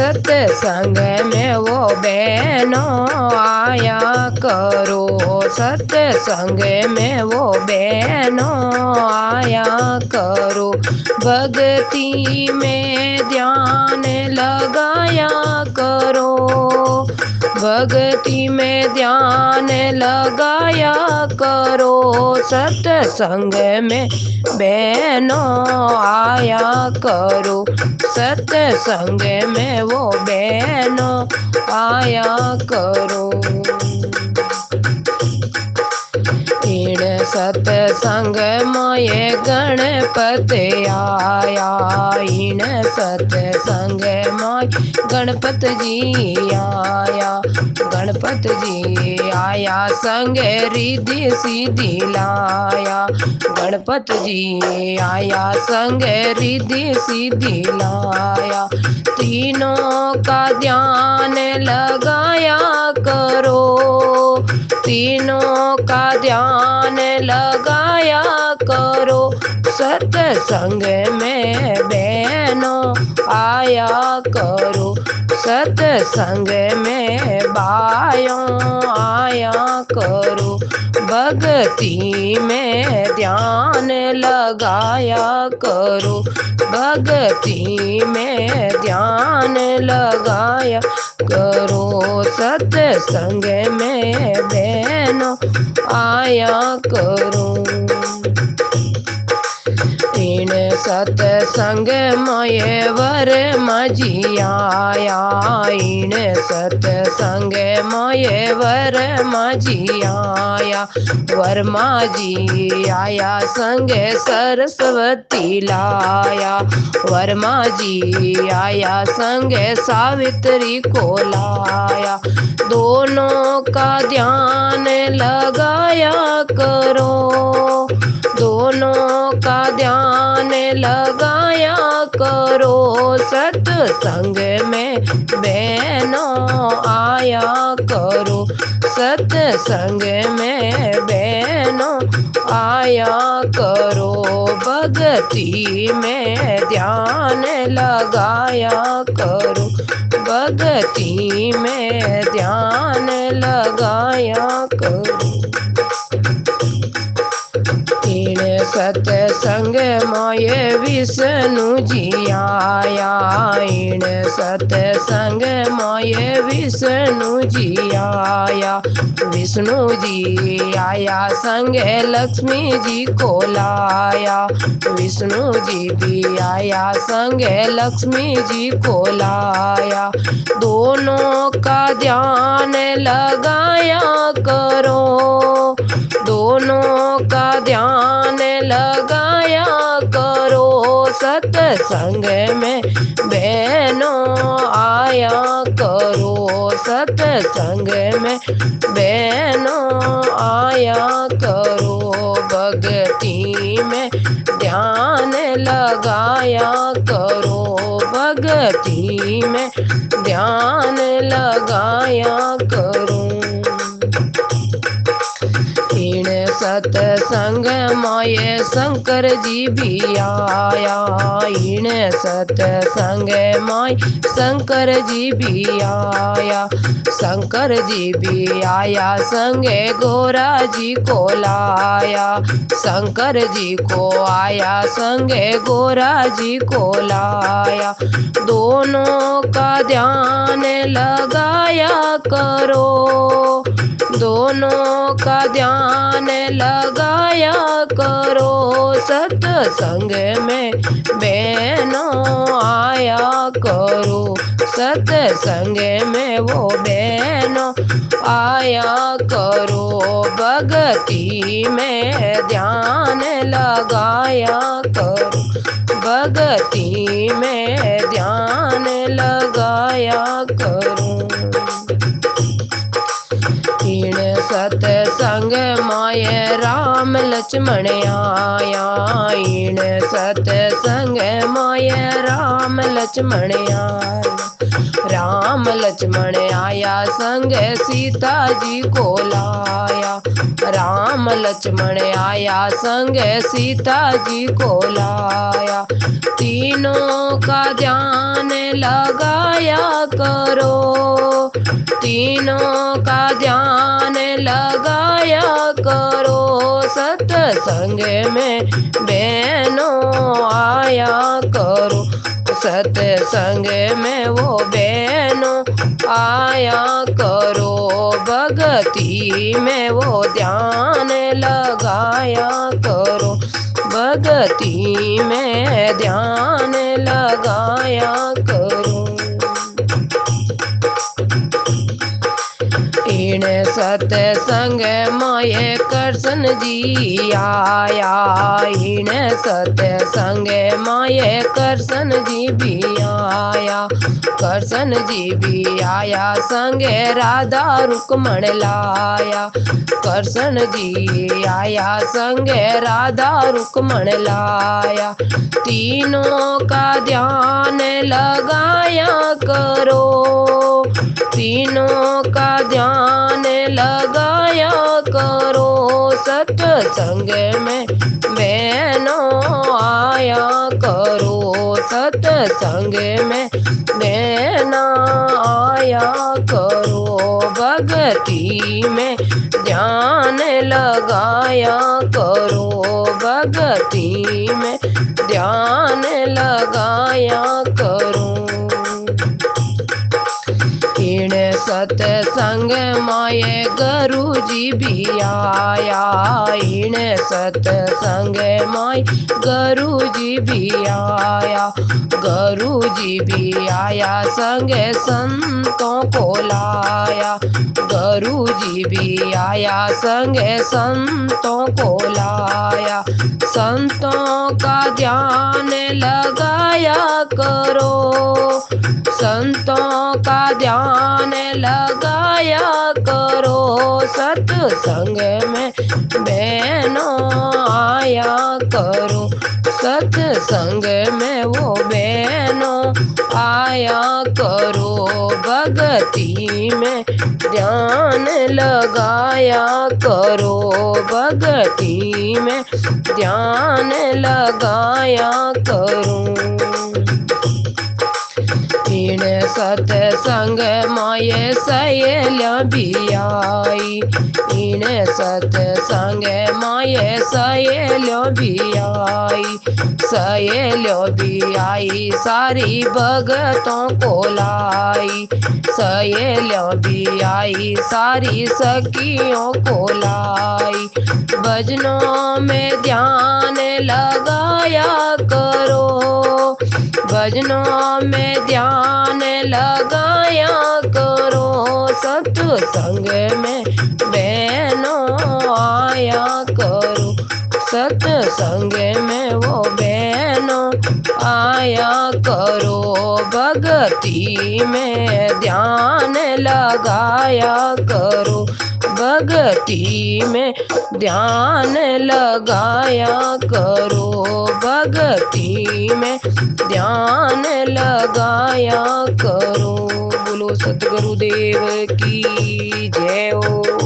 सत्संग में वो बहनों आया करो, सत्संग में वो बहनों आया करो। भक्ति में ध्यान लगाया करो, भक्ति में ध्यान लगाया करो। सत्संग में बहनों आया करो, सत्संग में वो बहनों आया करो। इन सत्संग में गणपति आया, इन सत्संग में गणपति जी आया, गणपति जी आया संग रिद्धि सिद्धि लाया, गणपति जी आया संग रिद्धि सिद्धि लाया। तीनों का ध्यान लगाया करो, तीनों का ध्यान लगाया करो। सत्संग में बहनों आया करो, सत्संग में भाइयों आया करो। भक्ति में ध्यान लगाया करो, भक्ति में ध्यान लगाया करो। सत्संग में बहनों आया करो। इन सत्संग में वर्मा जी आया, इन सत्संग में वर्मा जी आया, वर्मा जी आया संग सरस्वती लाया, वर्मा जी आया संग सावित्री को लाया। दोनों का ध्यान लगाया करो, दोनों का ध्यान लगाया करो। सत्संग में बहनों आया करो, सत्संग में बहनों आया करो। भक्ति में ध्यान लगाया करो, भक्ति में ध्यान लगाया करो। इन सत्संग में विष्णु जी आया, इन सत्संग में विष्णु जी आया, विष्णु जी आया संग लक्ष्मी जी को लाया, विष्णु जी भी आया संग लक्ष्मी जी को लाया। दोनों का ध्यान लगाया करो, दोनों का ध्यान लगाया करो। सत्संग में बहनों आया करो, सत्संग में बहनों आया करो। भक्ति में ध्यान लगाया करो, भक्ति में ध्यान लगाया करो। इन सत्संग में शंकर जी भी आया, इन सत्संग में शंकर जी भी आया, शंकर जी भी आया संगे गोरा जी को लाया, शंकर जी को आया संगे गोरा जी को लाया। दोनों का ध्यान लगाया करो, दोनों का ध्यान लगाया करो। सत्संग में बहनों आया करो, सत्संग में वो बहनों आया करो। भक्ति में ध्यान लगाया करो, भक्ति में ध्यान लगाया करो। इन सत्संग में राम लक्ष्मण आया, इन सत्संग में राम लक्ष्मण आया, राम लक्ष्मण आया संग सीता जी को लाया, राम लक्ष्मण आया संग सीता जी को लाया। तीनों का ध्यान लगाया करो, तीनों का ध्यान लगाया करो। सत्संग में बहनों आया करो, सत्संग में वो बहनों आया करो। भक्ति में वो ध्यान लगाया करो, भक्ति में ध्यान लगाया करो। इन सत्संग माये कृष्ण जी आया, इन सत्संग माये कृष्ण जी भी आया, कृष्ण जी भी आया संगे राधा रुक्मण लाया, कृष्ण जी आया संगे राधा रुक्मण लाया। तीनों का ध्यान लगाया करो, तीनों का ध्यान लगाया करो। सत्संग में बहनों आया करो, सत्संग में बहना आया करो। भक्ति में ध्यान लगाया करो, भक्ति में ध्यान लगाया करो। इन सत्संग माये गुरु जी भी आया, इन सत्संग माय गुरु जी भी आया, गुरु जी भी आया संगे संतों को लाया, गुरु जी भी आया संगे संतों को लाया। संतों का ध्यान लगाया करो, संतों का ध्यान लगाया करो। सत्संग में बहनों आया करो, सत्संग में वो बहनों आया करो। भक्ति में ध्यान लगाया करो, भक्ति में ध्यान लगाया करो। इन सत्संग माये सहेलियां भी आई, इन सत्संग माये सहेलियां भी आई, सहेलियां भी आई सारी भगतों को लाई, सहेलियां भी आई सारी सखियों को लाई। भजनों में ध्यान लगाया करो, भजनों में ध्यान लगाया करो। सत्संग में बहनों आया करो, सत्संग में वो बहनों आया करो। भक्ति में ध्यान लगाया करो, भक्ति में ध्यान लगाया करो, भक्ति में ध्यान लगाया करो। बोलो सतगुरुदेव की जय हो।